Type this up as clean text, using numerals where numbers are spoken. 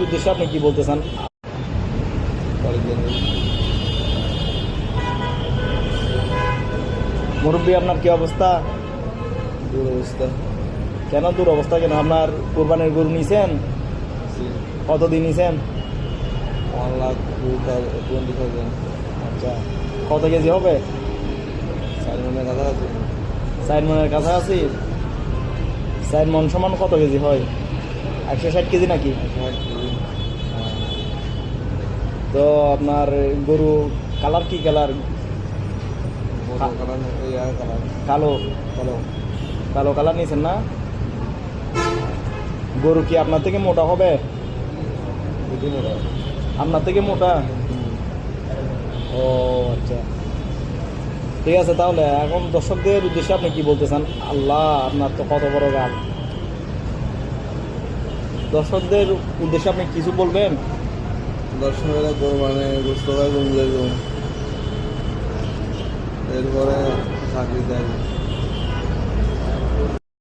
উদ্দেশ্যে আপনি কি বলতে চান? মুরব্বী, আপনার কি অবস্থা? দুরবস্থা। কেন দুরবস্থা? কেন? আপনার কোরবানির গরু নিছেন? কতদিন নিছেন? 1,20,000। আচ্ছা, কত কেজি হবে? 4 মনের কাছাকাছি। 4 মনের কাছাকাছি। 4 মন সমান কত কেজি হয়? 160 কেজি নাকি? 60 কেজি। তো আপনার গরু কালার কি কালার? বড় কালার, এই আর কালার। কালো। কালো। কালো কালার নিছেন না? গরু কি আপনার থেকে মোটা হবে? দুটি মোটা। আপনার থেকে মোটা? ও আচ্ছা, ঠিক আছে। তাহলে এখন দর্শকদের উদ্দেশ্যে আপনি কি বলতে চান? আল্লাহ, আপনার তো কত বড় গান। দর্শকদের উদ্দেশ্যে আপনি কিছু বলবেন? দর্শকেরা কোরবানি বুঝতে পারবেন যে এরপরে চাকরি দেয়।